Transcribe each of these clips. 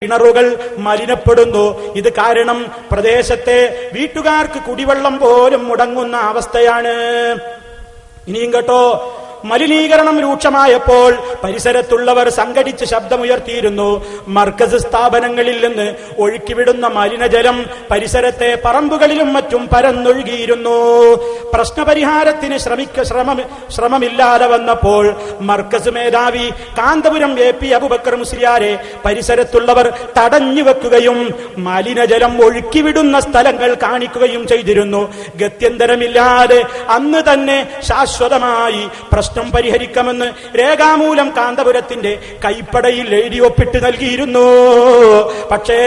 കിണറുകൾ മലിനപ്പെടുന്നു. ഇത് കാരണം പ്രദേശത്തെ വീട്ടുകാർക്ക് കുടിവെള്ളം പോലും മുടങ്ങുന്ന അവസ്ഥയാണ്. ഇനിയും കേട്ടോ, മലിനീകരണം രൂക്ഷമായപ്പോൾ പരിസരത്തുള്ളവർ സംഘടിച്ച് ശബ്ദമുയർത്തിയിരുന്നു. മർക്കസ് സ്ഥാപനങ്ങളിൽ നിന്ന് ഒഴുക്കിവിടുന്ന മലിനജലം പരിസരത്തെ പറമ്പുകളിലും മറ്റും പരന്നൊഴുകിയിരുന്നു. പ്രശ്നപരിഹാരത്തിന് ശ്രമമില്ലാതെ വന്നപ്പോൾ മർക്കസ് മേധാവി കാന്തപുരം AP അബൂബക്കർ മുസ്ലിയാരെ പരിസരത്തുള്ളവർ തടഞ്ഞു വെക്കുകയും മലിനജലം ഒഴുക്കിവിടുന്ന സ്ഥലങ്ങൾ കാണിക്കുകയും ചെയ്തിരുന്നു. ഗത്യന്തരമില്ലാതെ അന്ന് തന്നെ ശാശ്വതമായി പ്രശ്നം പരിഹരിക്കാമെന്ന് രേഖാമൂലം കാന്തപുരത്തിന്റെ കൈപ്പടയിൽ എഴുതി ഒപ്പിട്ട് നൽകിയിരുന്നു. പക്ഷേ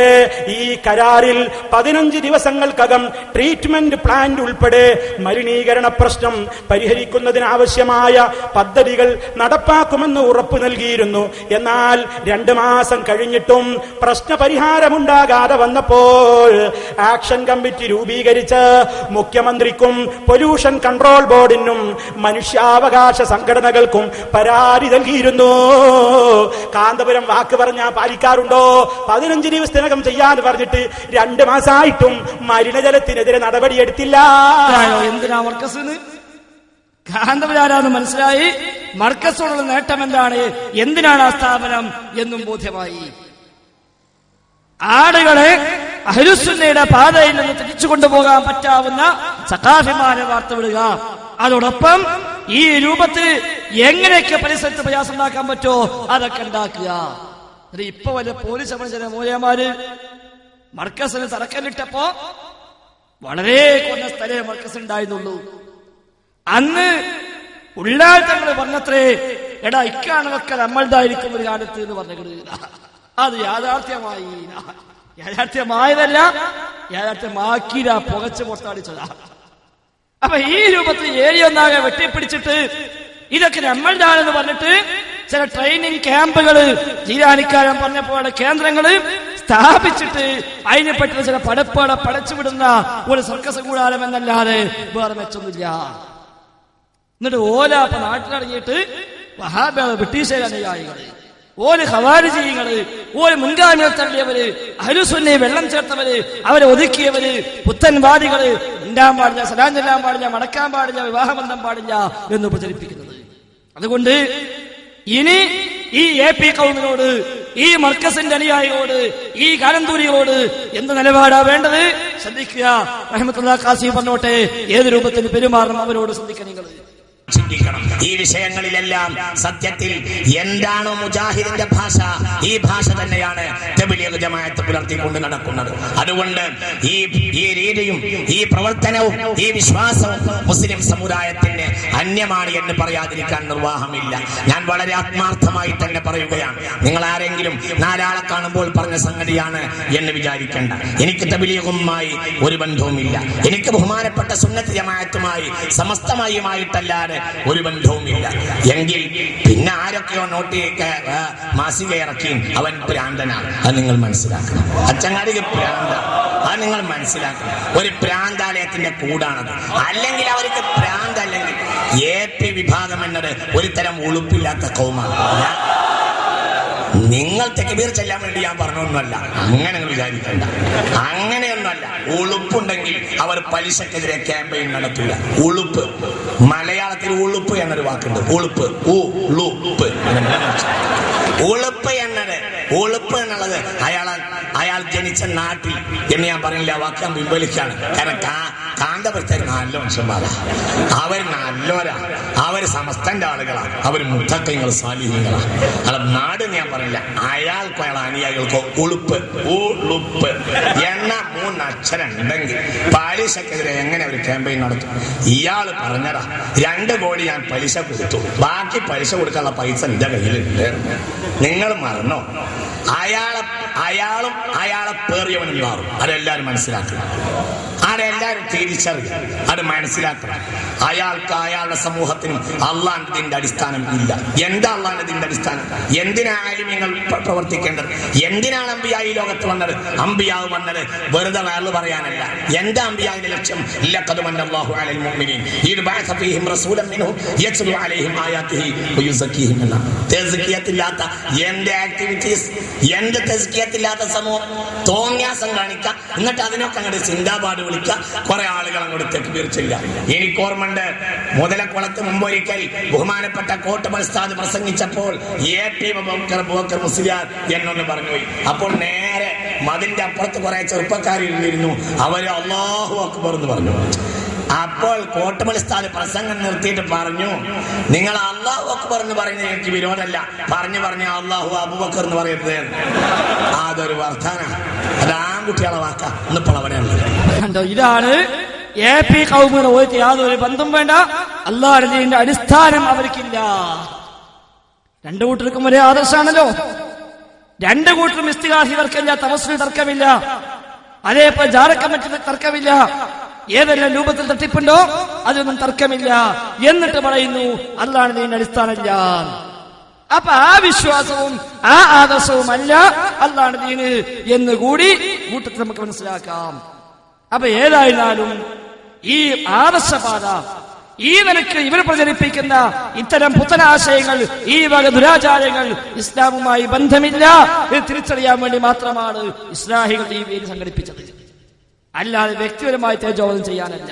ഈ കരാറിൽ 15 ദിവസങ്ങൾക്കകം ട്രീറ്റ്മെന്റ് പ്ലാന്റ് ഉൾപ്പെടെ മലിനീകരണ പ്രശ്നം പരിഹരിക്കുന്നതിനാവശ്യമായ പദ്ധതികൾ നടപ്പാക്കുമെന്ന് ഉറപ്പു നൽകിയിരുന്നു. എന്നാൽ 2 മാസം കഴിഞ്ഞിട്ടും പ്രശ്നപരിഹാരമുണ്ടാകാതെ വന്നപ്പോൾ ആക്ഷൻ കമ്മിറ്റി രൂപീകരിച്ച് മുഖ്യമന്ത്രിക്കും പൊല്യൂഷൻ കൺട്രോൾ ബോർഡിനും മനുഷ്യാവകാശ സംഘടനകൾക്കും പരാതി നൽകിയിരുന്നു. കാന്തപുരം വാക്ക് പറഞ്ഞാൽ പാലിക്കാറുണ്ടോ? 15 ദിവസത്തിനകം ചെയ്യാന്ന് പറഞ്ഞിട്ട് 2 മാസമായിട്ടും മലിനജലത്തിനെതിരെ നടപടിയെടുത്തില്ല. എന്തിനാ മർക്കസ്? കാന്തപുരാരാന്ന് മനസ്സിലായി. മർക്കസോടുള്ള നേട്ടം എന്താണ്, എന്തിനാണ് ആ സ്ഥാപനം എന്നും ബോധ്യമായി. ആടുകളെ അഹ്ലുസുന്നയുടെ പാതയിൽ നിന്ന് തിരിച്ചു കൊണ്ടുപോകാൻ പറ്റാവുന്ന സഖാഫിമാരെ വാർത്തവിടുക, അതോടൊപ്പം ഈ രൂപത്തിൽ എങ്ങനെയൊക്കെ പരിസരത്ത് പ്രയാസം ഉണ്ടാക്കാൻ പറ്റുമോ അതൊക്കെ ഉണ്ടാക്കുക. ഇപ്പൊ വല്ല പോലീസ് ചില മൂലയന്മാര് മർക്കസിന് തറക്കല്ലിട്ടപ്പോ വളരെ കുറഞ്ഞ സ്ഥലേ മർക്കസ് ഉണ്ടായിരുന്നുള്ളൂ. അന്ന് ഉള്ളാൾ തങ്ങൾ പറഞ്ഞത്രേ, എടാ ഇക്കാണതൊക്കെ നമ്മളുതായിരിക്കും ഒരു കാലത്ത് എന്ന് പറഞ്ഞത്. അത് യാഥാർത്ഥ്യമായതല്ല, യാഥാർത്ഥ്യമാക്കിയ പുകച്ച് പൊട്ടാടിച്ചതാ. അപ്പൊ ഈ രൂപത്തിൽ ഏരിയ ഒന്നാകെ വെട്ടിപ്പിടിച്ചിട്ട് ഇതൊക്കെ നമ്മളുതാണെന്ന് പറഞ്ഞിട്ട് ചില ട്രെയിനിങ് ക്യാമ്പുകള് ജീരാനിക്കാരൻ പറഞ്ഞപ്പോലെ കേന്ദ്രങ്ങള് സ്ഥാപിച്ചിട്ട് അതിനെ പറ്റുന്ന ചില പടപ്പുകളെ പടച്ചുവിടുന്ന ഒരു സർക്കസ് കൂടാരം എന്നല്ലാതെ വേറെ മെച്ചൊന്നുമില്ല. എന്നിട്ട് ഓല അപ്പൊ നാട്ടിലിറങ്ങിയിട്ട് വഹാബികള് ബ്രിട്ടീഷുകാർ അനുയായികള്, ഓല് ഖവാരിജികള്, ഓല് മുൻഗാമികൾ തള്ളിയവര്, അഹ്ലുസുന്നയെ വെള്ളം ചേർത്തവര്, അവരെ ഒതുക്കിയവര്, പുത്തൻവാദികള്, ഉണ്ടാൻ പാടില്ല, സലാം ചെല്ലാൻ പാടില്ല, മടക്കാൻ പാടില്ല, വിവാഹബന്ധം പാടില്ല എന്ന് പ്രചരിപ്പിക്കുന്നത്. അതുകൊണ്ട് ഇനി ഈ AP കൗമിനോട്, ഈ മർക്കസിന്റെ അനുയായികളോട്, ഈ കാരന്തൂരികളോട് എന്ത് നിലപാടാ വേണ്ടത് ശ്രദ്ധിക്കുക. റഹ്മത്തുള്ളാഹി ഖാസി പറഞ്ഞോട്ടെ, ഏത് രൂപത്തിൽ പെരുമാറണം അവരോട് ശ്രദ്ധിക്കുക. നിങ്ങൾ ചിന്തിക്കണം. ഈ വിഷയങ്ങളിലെല്ലാം സത്യത്തിൽ എന്താണോ മുജാഹിദിന്റെ ഭാഷ, ഈ ഭാഷ തന്നെയാണ് തബ്ലീഗ് ജമാഅത്ത് പുലർത്തിക്കൊണ്ട് നടക്കുന്നത്. അതുകൊണ്ട് ഈ രീതിയും ഈ പ്രവർത്തനവും ഈ വിശ്വാസവും മുസ്ലിം സമുദായത്തിന് അന്യമാണ് എന്ന് പറയാതിരിക്കാൻ നിർവാഹമില്ല. ഞാൻ വളരെ ആത്മാർത്ഥമായി തന്നെ പറയുകയാണ്. നിങ്ങൾ ആരെങ്കിലും 4 ആളെ കാണുമ്പോൾ പറഞ്ഞ സംഗതിയാണ് എന്ന് വിചാരിക്കേണ്ട. എനിക്ക് തബ്ലീഗുമായി ഒരു ബന്ധവുമില്ല. എനിക്ക് ബഹുമാനപ്പെട്ട സുന്നത്ത് ജമാഅത്തുമായി സമസ്തമായുമായിട്ടല്ലാതെ ഒരു ബന്ധവുമില്ല. എങ്കിൽ പിന്നെ ആരൊക്കെയോ നോട്ടിയൊക്കെ മാസിക ഇറക്കി അവൻ പ്രാന്തനാണ്. അത് നിങ്ങൾ മനസ്സിലാക്കണം. അച്ചങ്ങാടിക്ക് പ്രാന്ത, അത് നിങ്ങൾ മനസ്സിലാക്കണം. ഒരു പ്രാന്താലയത്തിന്റെ കൂടാണത്. അല്ലെങ്കിൽ അവർക്ക് പ്രാന്തല്ലെങ്കിൽ AP വിഭാഗം എന്നത് ഒരു തരം ഉളുപ്പില്ലാത്ത കൗമാണ്. നിങ്ങൾ തക്ബീർ ചെല്ലാൻ വേണ്ടി ഞാൻ പറഞ്ഞൊന്നുമല്ല, അങ്ങനെ വിചാരിക്കണ്ട. അങ്ങനെയൊന്നുമല്ല. ഉളുപ്പുണ്ടെങ്കിൽ അവർ പലിശക്കെതിരെ ക്യാമ്പയിൻ നടത്തില്ല. ഉളുപ്പ്, മലയാളത്തിൽ ഉളുപ്പ് എന്നൊരു വാക്കുണ്ട്. ഉളുപ്പ്, ഉളുപ്പ് എന്നത്, ഉളുപ്പ് എന്നുള്ളത് അയാൾ ജനിച്ച നാട്ടിൽ എന്ന് ഞാൻ പറഞ്ഞില്ല. വാക്ക് ഞാൻ പിൻവലിക്കാണ്. കാരണം കാന്തപുരത്തേക്ക് നല്ല മനുഷ്യന്മാരാ, അവർ നല്ലോരാ, അവർ സമസ്തന്റെ ആളുകളാണ്, അവർ മുത്തഖീങ്ങൾ സാലിഹീങ്ങളാണ്. അല്ല നാട് ഞാൻ പറഞ്ഞില്ല. അയാൾക്കോ അയാൾ അനുയായികൾക്കോ ഉളുപ്പ് എന്ന 3 അക്ഷരം ഉണ്ടെങ്കിൽ പലിശക്കെതിരെ എങ്ങനെ ഒരു ക്യാമ്പയിൻ നടത്തും? ഇയാൾ പറഞ്ഞതാ 2 കോടി ഞാൻ പലിശ കൊടുത്തു, ബാക്കി പലിശ കൊടുക്കാനുള്ള പൈസ എന്റെ കയ്യിലുണ്ട്. നിങ്ങൾ മറന്നോ? അയാളും അയാളെ പേറിയവനും മാറും. അതെല്ലാരും മനസ്സിലാക്കണം. ആടെ എല്ലാവരും തിരിച്ചറിയും, അത് മനസ്സിലാക്കണം. അയാൾക്ക് അയാളുടെ സമൂഹത്തിനും അള്ളാഹിന്റെ അടിസ്ഥാനം ഇല്ല. എന്താ അള്ളാഹിന്റെ അടിസ്ഥാനം? എന്തിനാ ആലിമീങ്ങൾ പ്രവർത്തിക്കേണ്ടത്? എന്തിനാണ് അമ്പിയാ ഈ ലോകത്ത് വന്നത്? അമ്പിയാവ് വന്നത് വെറുതെ വയറു പറയാനല്ല. എന്താ അമ്പിയാവിന്റെ ലക്ഷ്യം? ലഖദ് മന്നല്ലാഹു അലൽ മുഅ്മിനീൻ ഇദ് ബഅസ ഫീഹിം റസൂലൻ മിൻഹും യത്ലു അലൈഹിം ആയാതിഹി വയുസക്കിഹിം. തസ്കിയത്തില്ലാത്ത എന്റെ ആക്ടിവിറ്റീസ്, എന്റെ തസ്കിയത്തില്ലാത്ത സമൂഹം തോന്നിയാസം കാണിക്കുക, എന്നിട്ട് അതിനൊക്കെ അങ്ങോട്ട് ചിന്താപാട് വിളിക്കുക, കുറെ ആളുകൾ അങ്ങോട്ട് തെക്കുപേർ ചെയ്യുക. എനിക്ക് ഓർമ്മയുണ്ട്, മുതലക്കുളത്ത് മുമ്പൊരിക്കൽ ബഹുമാനപ്പെട്ട കോട്ടമൽ ഉസ്താദ് പ്രസംഗിച്ചപ്പോൾ AP ബക്കർ മുസ്ലിയാർ എന്നൊന്ന് പറഞ്ഞുപോയി. അപ്പോൾ നേരെ മതിന്റെ അപ്പുറത്ത് കുറെ ചെറുപ്പക്കാരിരുന്നിരുന്നു. അവര് അല്ലാഹു അക്ബർ എന്ന് പറഞ്ഞു. അപ്പോൾ കോട്ടമൽ ഉസ്താദ് പ്രസംഗം നിർത്തിയിട്ട് പറഞ്ഞു, നിങ്ങൾ അല്ലാഹു അക്ബർ എന്ന് പറയുന്നത് എനിക്ക് വിരോധമല്ല, പറഞ്ഞു അല്ലാഹു അബൂബക്കർ എന്ന് പറയരുത്. അതൊരു വർദ്ധനാണ്, അത് ആൺകുട്ടികളെ വാക്ക എന്നിപ്പോൾ അവനെയുള്ളത്. ഇതാണ് AP കൗമിന് പോയിട്ട് യാതൊരു ബന്ധം വേണ്ട, അല്ലാഹുവിന്റെ അടിസ്ഥാനം അവർക്കില്ല. രണ്ടു കൂട്ടർക്കും ഒരേ ആദർശാണല്ലോ. രണ്ടു കൂട്ടരും ഇസ്തിഗാസി തർക്കമില്ല, തവസ്സുൽ തർക്കമില്ല, അതേപോലെ ജാറക്കമ്മറ്റി തർക്കമില്ല. ഏതെല്ലാം രൂപത്തിൽ തട്ടിപ്പുണ്ടോ അതൊന്നും തർക്കമില്ല. എന്നിട്ട് പറയുന്നു അല്ലാഹുവിന്റെ അടിസ്ഥാനമില്ല. അപ്പൊ ആ വിശ്വാസവും ആ ആദർശവും അല്ല അല്ലാഹുവിന്റെ ദീന് എന്ന് കൂടി കൂട്ടത്തിൽ നമുക്ക് മനസ്സിലാക്കാം. അപ്പൊ ഏതായിരുന്നാലും ഈ ആദർശപാത, ഈ നിലക്ക് ഇവർ പ്രചരിപ്പിക്കുന്ന ഇത്തരം പുത്തനാശയങ്ങൾ, ഈ വക ദുരാചാരങ്ങൾ ഇസ്ലാമുമായി ബന്ധമില്ല ഇത് തിരിച്ചറിയാൻ വേണ്ടി മാത്രമാണ് ഇസ്ലാഹികൾ ഈ വേദി സംഘടിപ്പിച്ചത്. അല്ലാതെ വ്യക്തിപരമായി തേജോവധം ചെയ്യാനല്ല.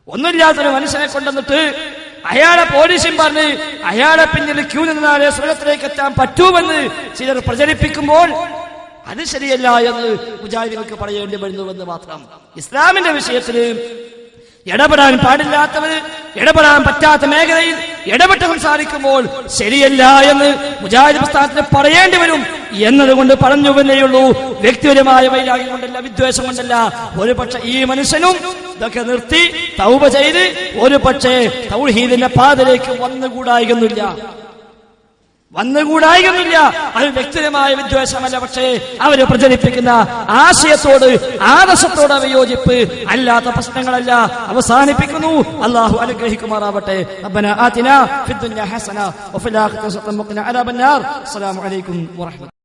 ഒന്നുമില്ലാത്തൊരു മനുഷ്യനെ കൊണ്ടുവന്നിട്ട് അയാളെ പോലീസും പറഞ്ഞ് അയാളെ പിന്നിൽ ക്യൂ നിന്നാലേ സ്വർഗത്തിലേക്ക് എത്താൻ പറ്റൂമെന്ന് ചിലർ പ്രചരിപ്പിക്കുമ്പോൾ അത് ശരിയല്ല എന്ന് മുജാഹിദുകൾക്ക് പറയേണ്ടി വരുന്നുവെന്ന് മാത്രം. ഇസ്ലാമിന്റെ വിഷയത്തിൽ ഇടപെടാൻ പാടില്ലാത്തവർ, ഇടപെടാൻ പറ്റാത്ത മേഖലയിൽ ഇടപെട്ട് സംസാരിക്കുമ്പോൾ ശരിയല്ല എന്ന് മുജാഹിദ് പ്രസ്ഥാനത്തിന് പറയേണ്ടി വരും എന്നതുകൊണ്ട് പറഞ്ഞുവെന്നേയുള്ളൂ. വ്യക്തിപരമായ വൈരാഗ്യം കൊണ്ടല്ല, വിദ്വേഷം കൊണ്ടല്ല. ഒരു പക്ഷെ ഈ മനുഷ്യനും ഇതൊക്കെ നിർത്തി തൗബ ചെയ്ത് ഒരു പക്ഷേ തൗഹീദിന്റെ പാതയിലേക്ക് വന്നുകൂടായികയൊന്നുമില്ല. അത് വ്യക്തിപരമായ വിദ്വേഷമല്ല, പക്ഷേ അവര് പ്രചരിപ്പിക്കുന്ന ആശയത്തോട് ആദർശത്തോട് വിയോജിപ്പ് അല്ലാത്ത പ്രശ്നങ്ങളല്ല അവസാനിപ്പിക്കുന്നു. അല്ലാഹു അനുഗ്രഹിക്കുമാറാവട്ടെ. റബ്ബനാ ആതിനാ ഫിദ്ദുനിയ ഹസന വഫിൽ ആഖിറതി ഹസനത വഖിനാ അദാബന്നാർ. അസ്സലാമു അലൈക്കും വറഹ്മത്തുള്ളാഹി.